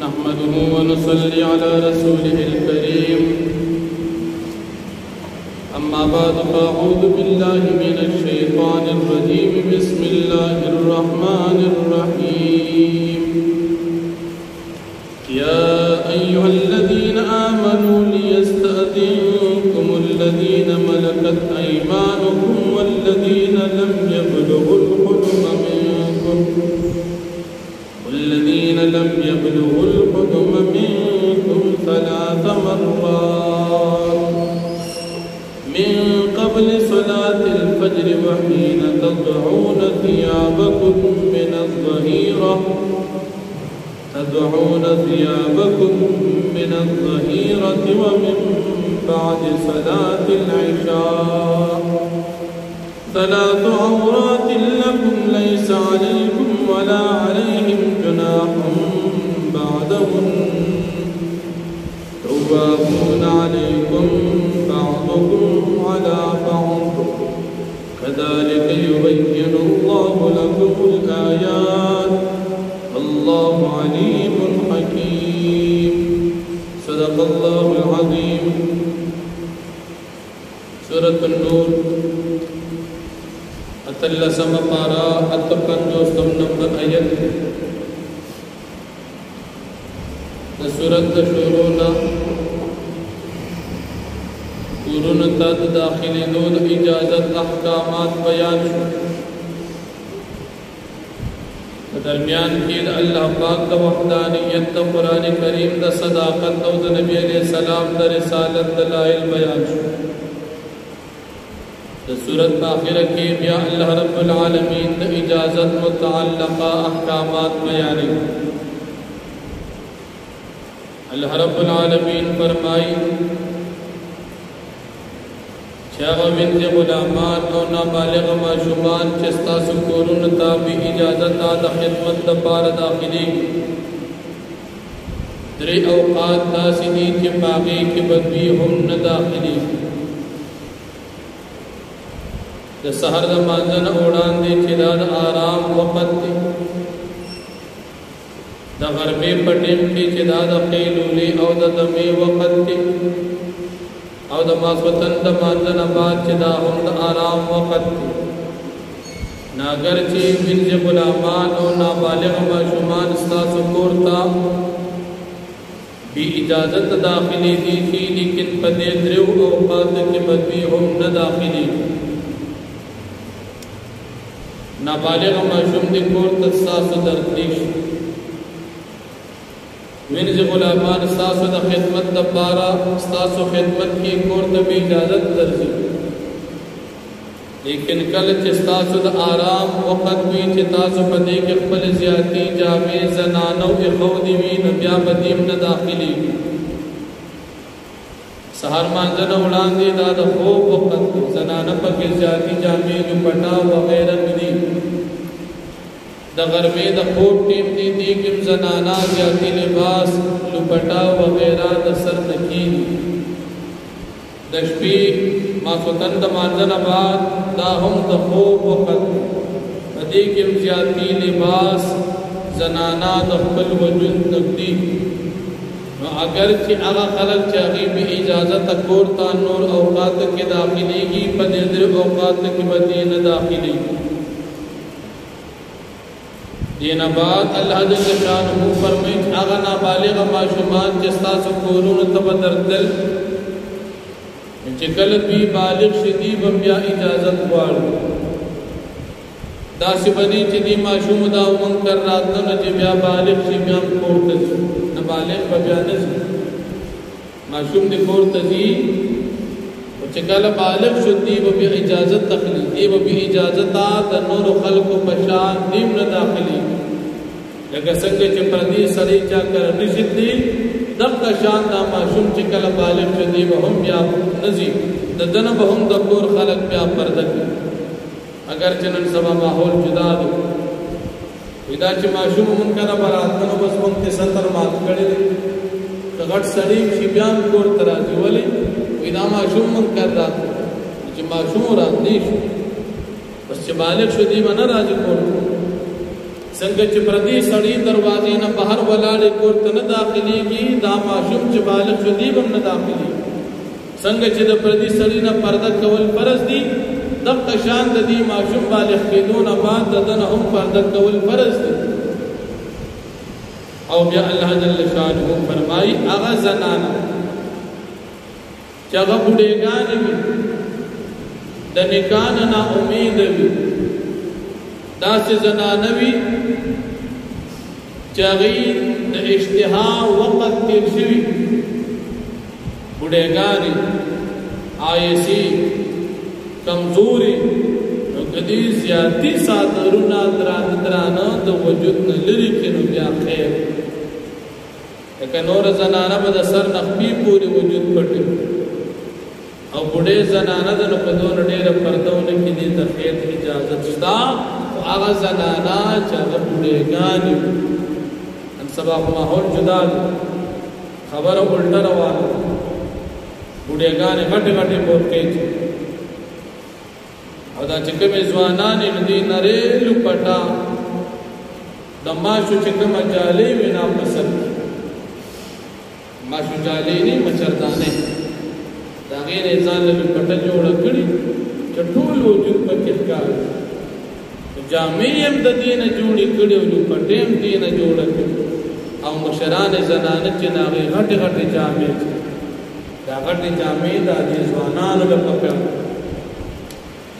नहमदुहु व नुसल्ली अला रसूलिहिल करीम। अम्मा बाद फ़अऊज़ु बिल्लाहि मिनश शैतानिर रजीम। बिस्मिल्लाहिर रहमानिर रहीम। या अय्युहल्लज़ीना आमनू लियस्तअज़िनकुमुल्लज़ीना मलकत अयमानुकुम वल्लज़ीना लम यबलुगुल हुल्म मिनकुम सलास मर्रात मिन क़ब्ल सलातिल फ़ज्र व हीन तदऊन थियाबकुम मिन अज़्ज़हीरति व मिन बअद सलातिल इशा। सलातु औरातिन लकुम लैसा अलैकुम वला अलैहिम जुनाहुन बअदहुन्न तव्वाबून अलैकुम बअदुकुम अला बअद कज़ालिक युबय्यिनुल्लाहु लकुमुल आयात वल्लाहु अलीमुन हकीम। सदक़ल्लाहुल अज़ीम। सूरतुन नूर अतल्लसम पारा अतपंजोस्तम नंबर आयत सूरत शुरूना कुरुन तद दाखिली दून इजाजत अहकामात बयान दरमियान की अल्लाह पाक द वहदानियत द कुरान करीम द सदाकत द नबी अलैहि सलाम द रिसालत दलाइल बयान सूरत आखिर के या अल्लाह रब्बुल आलमीन द इजाजत मुतअल्लिक़ा अहकामात बयान। अल्लाह रब्बुल आलमीन फरमाई छाविन के गुलामान और नाबालिग माशूमान चिस्ता सुकूरुन ताबी इजाजत द खिदमत द पार दाखिली दरे औकात दासिनी के बागी के बदबी हम न दाखिली द सहर द मांजन उड़ान दे चिदाद आराम वक़्त द गरबे पटेम की चिदाद क़ैलूली और द दमे वक़्त और द मासवतन द मांजन आबाद चिदा हम द आराम वक़्त नागरची बिन गुलामान और नाबालिग माशूमान स्ता सुकोरता भी इजाजत दाखिली दी थी लेकिन पदे द्रिव औकात के बदबी हम न दाखिली नाबालिग माशूम दी कोर तसास दर्दिश मिन गुलामान सास द खिदमत द पारा सास खिदमत की कोर तब इजाजत दर्जी लेकिन कल चिस्तास द आराम वक़्त भी चितास पदे के खपल ज़ियाती जामे ज़नानो के खौदीवी नबिया बदीम न दाखिली सहर मांजन उड़ान दे दाद खूब वक़्त ज़नाना पके ज़ियाती जामे दुपट्टा वगैरह मिली द गरमे द खूब टीम दी दी किम ज़नाना ज़ियाती लिबास दुपट्टा वगैरह द सर नकीन दशपी मासुतन द मांजन आबाद दाहम द खूब वक़्त दी किम ज़ियाती लिबास ज़नाना द खपल वजुद नकदी अगर कि आगा खलक चाही भी इजाजत कोरता नूर औकात के दाखिली की पदर औकात के बदीन दाखिली दीन बाद अल्लाह जल्ल शानहू फरमाई आगा नाबालिग माशूमान जिस्ता सुकूरुन तबदर दिल चिकल भी बालिग शदी बम्बिया इजाजत वाल दासी बनी चिदी माशूम दा उमंग कर रात न जिबिया बालिग शिबियाम कोरत नाबालिग बबियानस माशूम दी कोरतजी चिकल बालिग शदी बबी इजाजत तखली दी बबी इजाजता द नूर खल्क बशान दीम न दाखिली लगा संग च प्रदी सरी चा कर निशिदी दब का शान दा माशूम चिकल बालिग शदी वहम या नजी ददन बहम द कोर खलक या पर्दक अगर चनन सभा माहौल जुदा दो विदा च माशूम मुनकर बरात न बस मन के सतर मात कड़े गट सड़ी शिबियान कोर तराजी वली विदा माशूम मुनकर रात च माशूम रात देश बस च बालिग शदी बना राजी कोर څنګه چې پردي سړی دروازې نه بهر ولاړ کور ته نه داخليږي دا ماشوم چې بالغ شو دی هم نه داخلي څنګه چې د پردي سړی نه پرده کول فرض دي دغه شان د دې ماشوم بالغ کېدو نه بعد دنه هم پرده کول فرض دي او بیا الله جل شانه فرمایي هغه زنانه چې هغه بډېګانې وي د نکاح نه امید وي داسې زنانه وي چې هغې د اشتها وقت تېر شوي بډېګانې آیسي کمزوري نو که دې زیاتي څادرونه درانه د وجود نه لرې کړي نو بیا خیر لکه نوره زنانه به د سر نه خپې پورې وجود پټوي او بډې زنانه ده نو په دونه ډېره پرده ونه کړي دې ته خیر اجازت شته خو هغه زنانه چې هغه بډېګانې وي نن سبا خو ماحول جدا دی خبره الټه روانه ده بډېګانې غټې غټې بورکۍ او دا چې کومې ځوانانې نو دې نرۍ لوپټه د ماشو چې کومه جالۍ وي ناپسر ماشو جالۍ نه مچردانې د هغې نه یې ځان له لوپټه جوړه کړي چې ټول وجود پکې ښکاري جامې هم د دې نه جوړې کړي او لوپټې هم دې نه جوړه کړي او مشرانې زنانه چې د هغې غټې غټې جامې دا غټې جامې دا دې ځوانانو له پکړ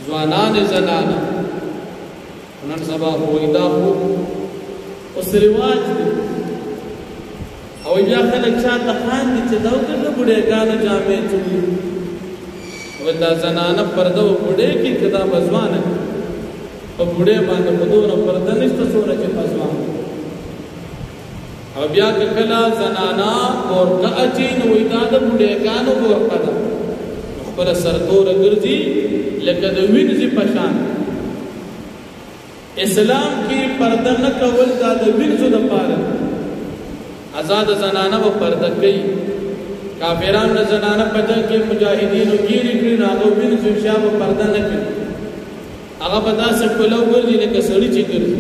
ځوانان زنانه نن سبا خو دا خو اوس رواج دی او بیا خلک چاته خاندي چې دا وکړه بډېګانو جامې چولي او دا زنانه پرده و بډې کې کدا بزوانه او بډې باندې په دونه پرده نشته څونه چې بزوان او بیا کله زنانه ورکه اچي نو دا د بډېګانو ورکه ده خپل سرتور ګرځي لکه د وینځي پشان اسلام کې پرده نه کول دا د وینځو د پاره آزاد زنانه و پرده کوي کافرانو نه زنانه په جنګ کې مجاهدینو ګیري کړي نو هغه وینځو شابه پرده نه کوي هغه په داسې کولو ګرځي لکه سړی چې ګرځي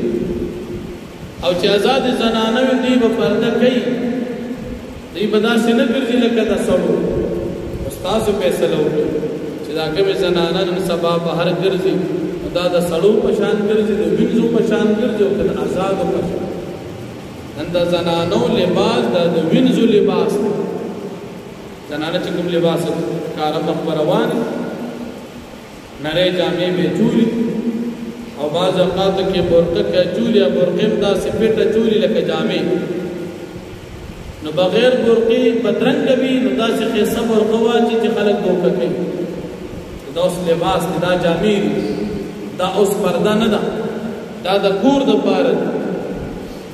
او چې آزاد زنانه وي دوی به پرده کوي دوی به داسې نه ګرځي لکه د سړو استاسو فیصله وکړي چې دا کومې زنانه نن سبا بهر ګرځي دا د سړو په شان ګرځي د وینځو په شان ګرځي او که د آزادو په شان نن د زنانو لباس دا د وینځو لباس دی زنانه چې کوم لباس کاره مخ په روان نرۍ جامې به چولي او بعض اوقاتو کې برقه که چولي او برقې هم داسې پټه چولي لکه جامې نو بغیر برقې بدرنګه وي نو داسې ښایسته برقه واچي چې خلک دوکه کوي دا اوس لباس دی دا جامې دي دا اوس پرده نه ده دا د کور دپاره ده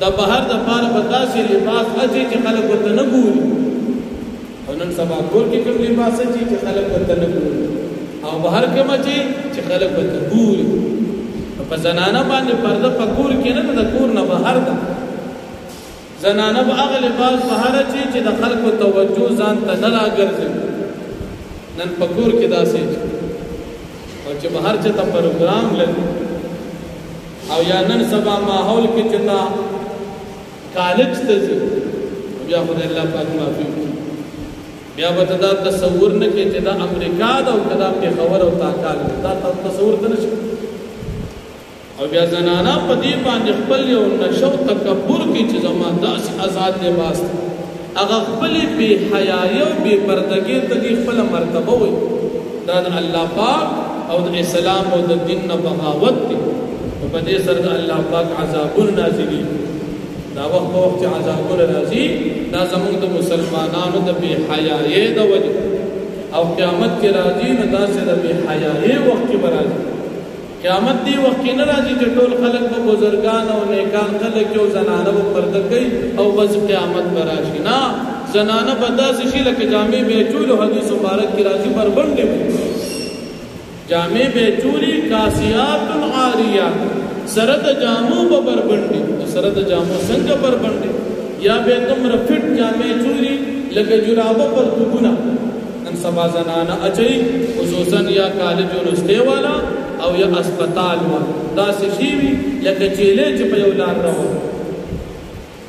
د بهر دپاره به داسې لباس اچي چې خلک ورته نه ګوري او نن سبا کور کې کوم لباس اچي چې خلک ورته نه ګوري او بهر کوم اچي چې خلک ورته ګوري په زنانه باندې پرده په کور کې نه ده د کور نه بهر ده زنانه به هغه لباس بهر اچي چې د خلکو توجه ځان ته نه راګرځي نن په کور کې داسې او چې بهر چې ته پروګرام لري او یا نن سبا ماحول کې چې تا کالج ته ځي بیا خدای الله پاک معافي بیا به ته دا تصور نه کې چې دا امریکا ده او که دا پېښور او تاکال دا تصور ته نه شي او بیا زنانه په دې باندې خپل یو نشه او تکبر کې چې زما داسې آزاد لباس دی هغه خپلې بې حیایي او بې پردګۍ ته دې خپله مرتبه وایي دا د الله پاک او د اسلام او د دین نه بغاوت دی نو په دې سره د الله پاک عذابونه نازلېږي دا وخت په وخت چې عذابونه راځي دا زموږ د مسلمانانو د بې حیایۍ د وجې او قیامت کې راځي نو داسې د بې حیایۍ وخت کې به راځي قیامت دی وخت کې نه راځي چې ټول خلک به بزرګان او نیکان خلک یو زنانه به پرده کوي او بس قیامت به راشي نه زنانه به داسې شي لکه جامې به یې چولو حدیث مبارک کې راځي بربنډې وي جامې به یې چولي کاسیات عاریات سره د جامو به بربنډې سره د جامو څنګه بربنډې یا به دومره فټ جامې چولي لکه جرابه پرتوګونه نن نن سبا زنانه اچي خصوصا یا کالج ونسته والا او یا اسپیټال والا دا شي وی لکه چيله چې په یو لار راو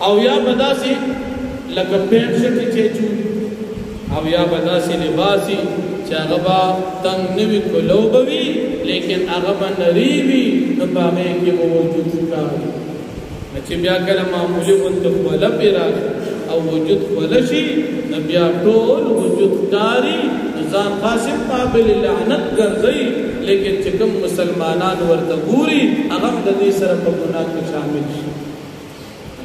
او یا بداسي لکه پینټ شټ چې چو او یا بداسي لباسي چې هغه با تنگ نوي کولوبوي لیکن هغه باندې ریوي نو باغې کې موجود ښکاري چې بیا کله معمولی غونډه ولا پیرا او وجود ولشي بیا ټول وجود ښکاري ځان قاسم قابل لعنت ګرځي لیکن چې کوم مسلمانان ورته ګوري هغه د دې سره په ګناه کې شامل شي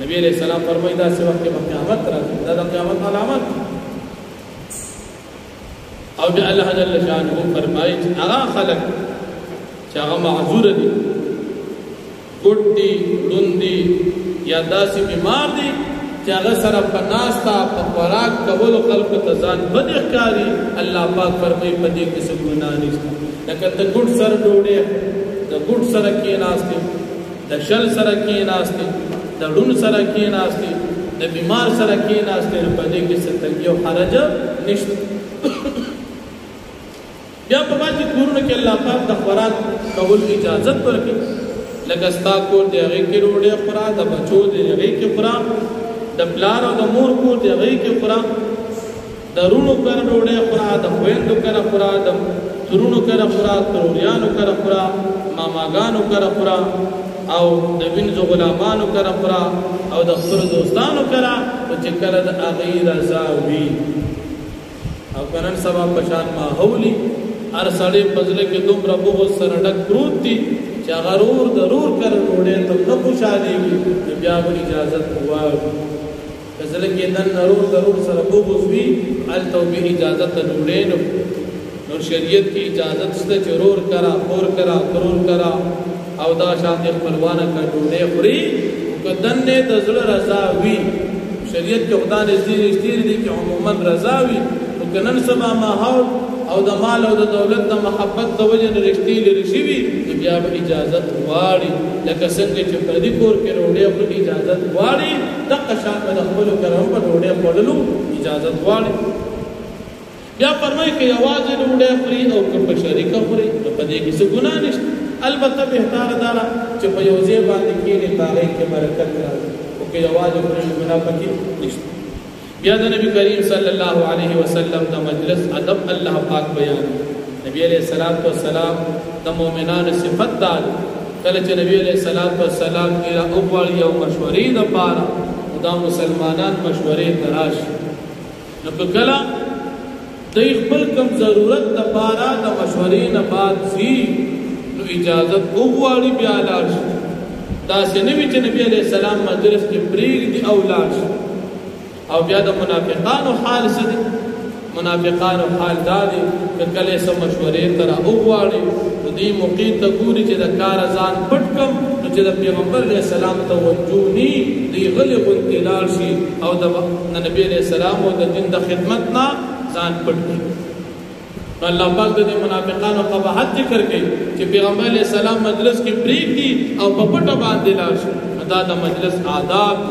نبی علیہ السلام فرمایي دا چې وخت قیامت راځي دا د قیامت علامت او بیا الله جل شانه فرمایي چې هغه خلق چې هغه معذور دي ګډ دي لوندي یا داسې بیمار دي چې هغه سره په ناستا په خوراک کولو خلکو ته ځان بد ښکاري الله پاک فرمایي په دې کې څه ګناه نشته لکه د ګډ سره ډوډۍ د ګډ سره کېناستې د شل سره کېناستې د ډون سره کېناستې د بیمار سره کېناستې په دې کې څه تنګي او حرج نشته بیا په باندې کورونه کې الله پاک د خوراک کول اجازه ورکړي لکه ستا کور دی هغې کې ډوډۍ خورا د بچو دی هغې کې خورا د پلار او د مور کور دی هغې کې خورا د رونو کره ډوډۍ خورا د خویندو کره خورا د ترونو کره خورا تروریانو کره خورا ماماګانو کره خورا او د وینځو غلامانو کره خورا او د خپلو دوستانو کره چې کله د هغې رضا وي او که نن سبا په شان ماحولي هر سړی په زړه کې دومره بغض سره ډک پروت دي چې هغه رور ضرور کره ډوډۍ ته نه خوشحالېږي نو بیا به اجازت وغواړي که زړه کې نن رور ضرور سره بغض وي هلته به اجازت د ډوډۍ نو شریعت کې اجازت شته چې رور کره خور کره ترور کره او دا شانې خپلوانه که ډوډۍ خوري که دنې د زړه رضا وي شریعت کې خدا نږدې رښتې دي چې عموما رضا وي نو که نن سبا ماحول او د مال او د دولت د محبت د وجه نه رښتې لرې شوي نو بیا به اجازت غواړي لکه څنګه چې پردي کور کې ډوډۍ خوري اجازت غواړي دغه شان به د خپلو کره هم په ډوډۍ خوړلو اجازت غواړي بیا فرمایي که یوازې ډوډۍ خوري او که په شریکه خوري نو په دې کې څه ګناه نشته البته بهتره دا ده چې په یو ځای باندې کښېني په هغې کې برکت راځي او که یوازې خوري نو ګناه پکې نشته بیا د نبی کریم صلی الله علیه وسلم د مجلس ادب الله پاک بیان نبی علیہ الصلوۃ والسلام د مؤمنانو صفت دار کله چې نبی علیہ الصلوۃ والسلام ایرا اول یو مشورې د پاره دا مسلمانان مشورې تراش نو کله د خپل کم ضرورت د پاره د مشورې نه بعد سی نو اجازه وغواړي بیا لاړ دا سنوي چې نبی علیہ السلام مجلس کې پریږدي او لاړ او بیا د منافقانو حال څه دی منافقانو حال دا دی که کله څه مشورې ته راوغواړي نو دې موقع ته ګوري چې د کار ځان پټ کړم نو چې د پیغمبر علیه السلام توجه ني دې غلې غونډې لاړ شي او د نبی علیه السلام او د دین د خدمت نه ځان پټ کړي نو الله پاک د منافقانو قباحت ذکر کوي چې پیغمبر علیه السلام مجلس کې پریږدي او په پټه باندې لاړ شي دا د مجلس آداب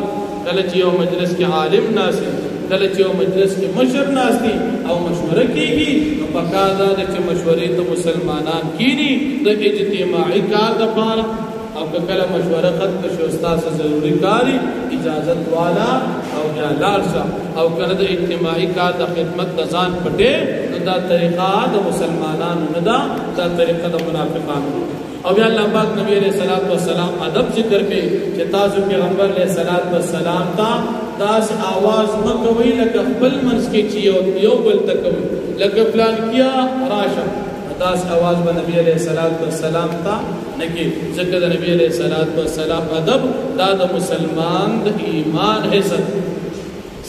کله چې یو مجلس کې عالم ناسي کله چې یو مجلس کې مشر ناسي او مشوره کیږي نو پکار ده چې مشورې ته مسلمانان کینی د اجتماعي کار لپاره او کله مشوره ختم شو استاد ضروري کاری اجازت والا او جلالسا او کله د اجتماعي کار د خدمت د ځان پټه نو دا طریقه د مسلمانانو نه دا طریقه د منافقانو او بیا الله پاک نبی علیہ الصلوۃ والسلام ادب ذکر کوي چې تاسو پیغمبر علیہ الصلوۃ والسلام ته داس आवाज مکوي لکه خپل منځ کې چې یو بل تکوي لکه پلان کیا راشه داس आवाज به نبی علیہ الصلوۃ والسلام ته نکي ځکه د نبی علیہ الصلوۃ والسلام ادب دا د مسلمان د ایمان حصہ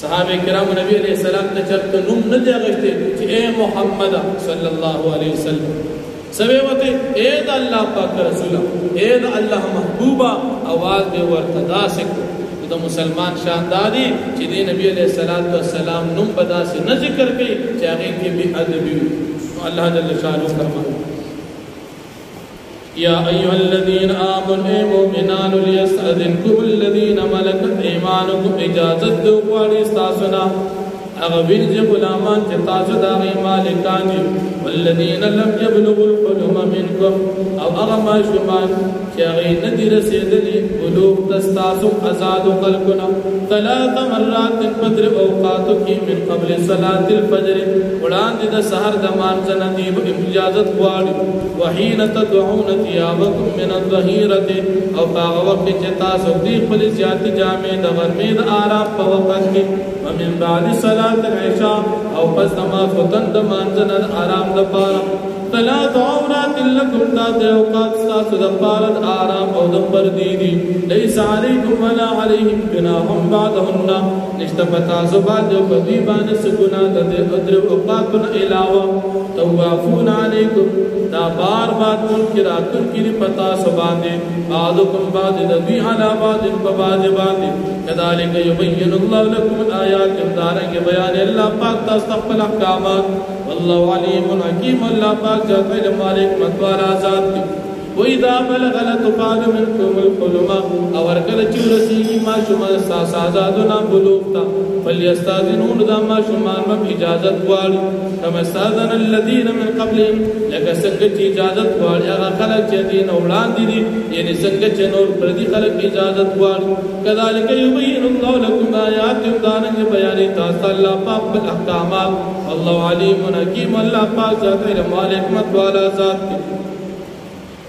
صحابه کرام نبی علیہ السلام ته چرته نوم نه دی غشته چې اے محمد صلی الله علیه وسلم سوی وته اے د الله پاک رسول اے د الله محبوبا आवाज به ورتدا سکو د مسلمان شانداري چې د نبی علیہ الصلوۃ والسلام نوم بداس نه ذکر کوي چې هغه کې به ادب وي الله جل شانه فرمایي یا ایها الذین آمنوا مؤمنان لیستأذنکم الذین ملکت ایمانکم اجازت دو غواړي تاسو نه اغوینز غلامان چه تاسو داغی مالکان جو والذین لم یبلغوا الحلم منکم او اغما شمان چه اغی ندی رسیدلی بلوغ تستاسو ازاد خلقنا 3 مرات بدر اوقاتو کی من قبل صلاة الفجر قرآن دی دا سحر دا مانزن دیب اجازت خواری وحین تدعون تیابکم من الظہیرت او پاغ وقت چه تاسو دی خلی زیادی جامع دا غرمید آرام پا وقت کی ومن بعد صلاة العشاء او پس نماز وطن دا مانزن آرام دا پارا 3 عورات لکم دا دے اوقات ستاسو دا پارد آرام او دا پردیدی لیس علیکم ولا علیہم جناحم بعدہن نشتفتا زباد جو قدیبان سکنا دا دے ادر اوقاتن علاوہ توافون علیکم دا بار بات منکراتن کی پتا سباندے بعدکم بعد دوی علا بعد بباد باندے کذالک یبین اللہ لکم الآیات امدارنگ بیان اللہ پاک تستقبل احکامات واللہ علیم حکیم اللہ پاک جات علم مالک مدوارا ذات کی وَإِذَا بَلَغَ الْأَطْفَالُ مِنْكُمُ الْحُلُمَ اور کله چې ورسیږي ماشومان سازادونه بلوغ ته فلیستاذنون دا ماشومان هم اجازت غواړي کما استاذن الذين من قبلهم لکه څنګه چې اجازت غواړي هغه خلک چې دین وړاندې دي یعنی څنګه چې نور پردي خلک اجازت غواړي كذلك يبين الله لكم آیات داننګ بیانې تاسو الله پاک په احکامات الله علیم حکیم الله پاک ذات علم حکمت والا ذات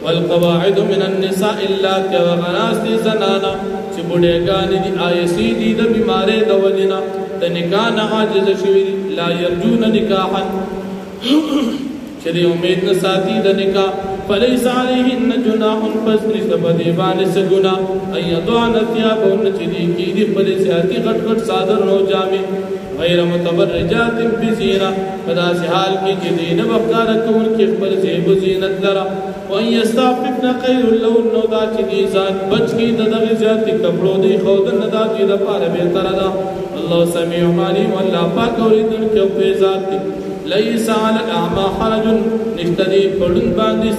والقواعد من النساء اللاتي وغناستي زنانا چې بډېګانې دي آیسي دي د بیمارې د وجنا د نکاح نه عاجز شوي لا يرجون نکاحا چې دې امید نه ساتي د نکاح فليس عليهن جناح پس نشته په دې باندې څه ګناه ايضان ثيابهن چې دې کې دې په دې ساتي غټ غټ صادر نو جامې غیر متبرجات بزینه پدا سے حال کی جدین وقار کون کی خپل زیب زینت لرا وان یستعففن خیر لون نو دا چې ذات بچ کی د دغه ذات کپړو دی خودن دا چې د پاره به تر دا الله سمیع علیم الله پاک اوریدن کې په ذات ليس على الاعمى حرج نشتدي پړون باندې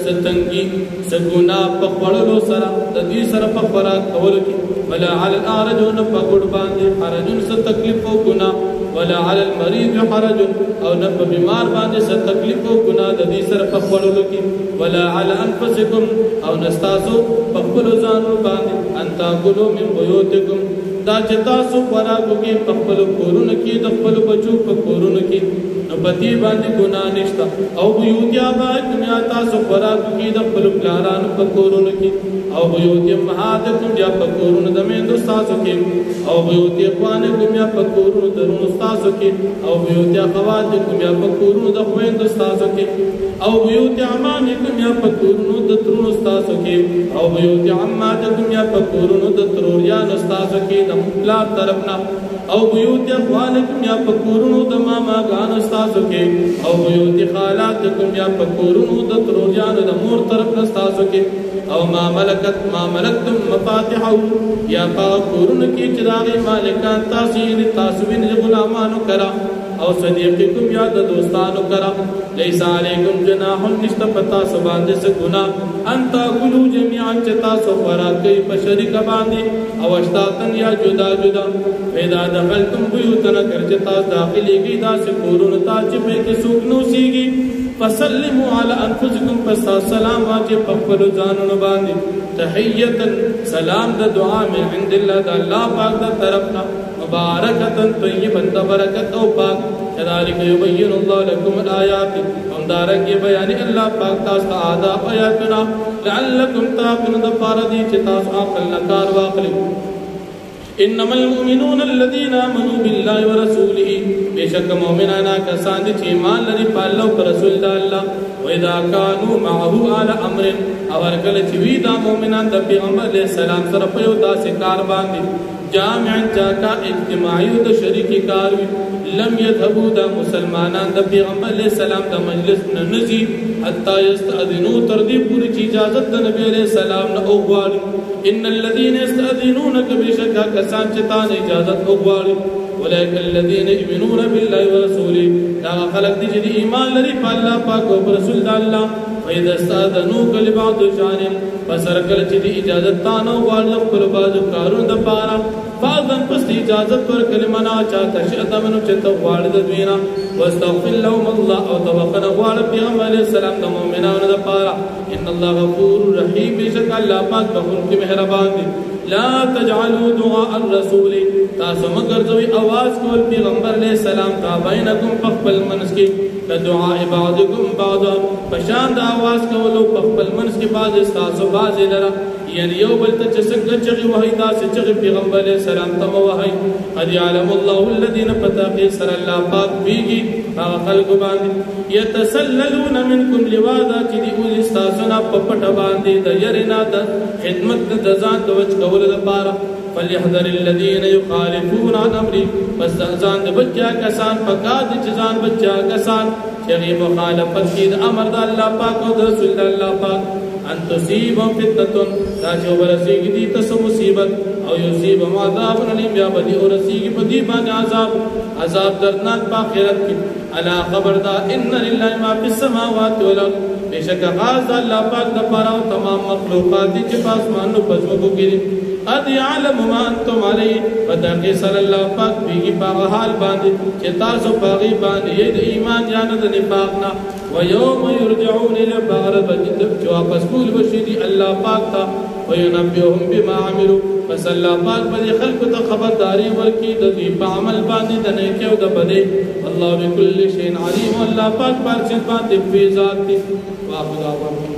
ستنګي سګونا په خړلو سره د دې سره په خوراک کول کې ولا على الارج په ګډ باندې حرج ست تکلیف او ګنا ولا على المريض حرج او نه په بیمار باندې ست تکلیف او ګنا د دې سره په خړلو کې ولا على انفسكم او نستاسو په خپل ځان باندې ان تاكلوا من بيوتكم دا چې تاسو خوراکو کې په خپل کورونو کې د خپل بچو په کورونو کې نو پتی باندې ګناه نشته او بیوتیا باندې یا تاسو خوراکو کې د خپل پلارانو په کورونو کې او بیوتیا مهاتکم یا په کورونو د میندو تاسو کې او بیوتیا خوانکم یا په کورونو د رونو تاسو کې او بیوتیا خواتکم یا په کورونو د خويندو تاسو کې او بیوتیا عمانکم یا په کورونو د ترونو تاسو کې او بیوتیا عماتکم یا په کورونو د تروريانو تاسو کې مپلار طرفنا او بیوت اخوالکم یا پکورونو د ماما غانو ستاسو کې او بیوت خالاتکم یا پکورونو د تروریانو د مور طرفنا ستاسو کې او ما ملکتم مفاتحه یا پکورونو کې چې داغي مالکان تاسو وین غلامانو کرا او صدیقکم یا د دوستانو کرا لیس علیکم جناح نشت پتا سباندې سے گناہ ان تاکلوا جميعا چتا سو خوراکي په شریک باندې او اشتاتن یا جدا جدا پیدا دخلتم بیوتنا کرچتا داخلي کی دا سے کورون تا چې په کې سوګنو سیږي فسلموا على انفسكم پس سلام واجب خپل ځانونو باندې تحیتا سلام د دعا من عند الله د الله پاک د طرفنا مبارکتن طیبا برکت او پاک كذلك يبين الله لكم الآيات ومدارنگی بیانی اللہ پاک تاستا آداب آیاتنا لعلکم تاقن دفاردی چتاس آقل نکار واقلی انما المؤمنون الذين آمنوا بالله ورسوله بشک مومنانا کسان دی چیمان لدی پالو پر رسول دا اللہ وَإِذَا كَانُوا مَعَهُ عَلَى أَمْرٍ اور کل چوی دا مومنان دا پیغمبر علیہ السلام سرپیو دا سکار باندی جامعا جاکا اجتماعی دا شریکی کاروی لم يذهبوا دا مسلمانان دا پیغمبر علیہ السلام دا مجلس ننزی حتی یستأذنو تردی پوری چی اجازت دا نبی علیہ السلام نا اغواری ان الذین یستأذنونک بشکا کسان چتان اجازت اغواری ولیکن الذین یؤمنون بالله ورسوله دا خلق دی جدی ایمان لري په الله پاک او رسول الله فإذا استأذنوك لبعض شأنهم فسرکل چې دی اجازت تانو غواړي خپل بازو کارون د پاره فاذن پس اجازت ورکړي منا چاته شته منو چې ته غواړې د دوی نه واستغفر لهم الله او توبه غواړه پیغمبر علیه السلام د مؤمنانو لپاره ان الله غفور رحیم بشک الله پاک بخښونکی مهربان دی لا تجعلوا دعاء الرسول تاسو مگر ځوی आवाज کول پیغمبر علیه السلام تا بینکم خپل منس کې د دعاء بعضکم بعضا پشان د आवाज کولو خپل منس کې بعض تاسو بعض لره یعنی یو بل ته چې څنګه چې وحی دا چې پیغمبر علیه السلام ته وحی قد يعلم الله الذين فتقوا سر الله پاک بیږي هغه خلق باندې يتسللون منكم لواذا چې دی ول استاسنا په پټ باندې د يرنا د خدمت د ځان د وچ کول لپاره فليحذر الذين يخالفون عن امره پس ځان د بچا کسان فقاد چې ځان بچا کسان چې مخالفت کوي د امر د الله پاک او د رسول الله پاک ان تصيبهم فتنه تاجو ورسیږي دي تاسو مصیبت او یصيبهم عذاب علیم یا بدی ورسیږي په دې باندې عذاب دردناک په آخرت کې الا خبردار ان لله ما في السماوات والارض بشک غاز الله پاک د پاره او تمام مخلوقات چې په اسمانو په ځمکو کې قد يعلم ما انتم عليه فتقي صلى الله پاک بیگی پاغ حال باندې چې تاسو پاغي باندې د ایمان یا د نفاق نه ويوم يرجعون الى بغرب چې واپس کول بشي دي الله پاک ته وينبئهم بما عملوا پس الله پاک به خلق ته خبرداري ورکړي د دې په عمل باندې د نیکی او د بدی الله بكل شيء عليم الله پاک پر څه باندې فی ذات واخذ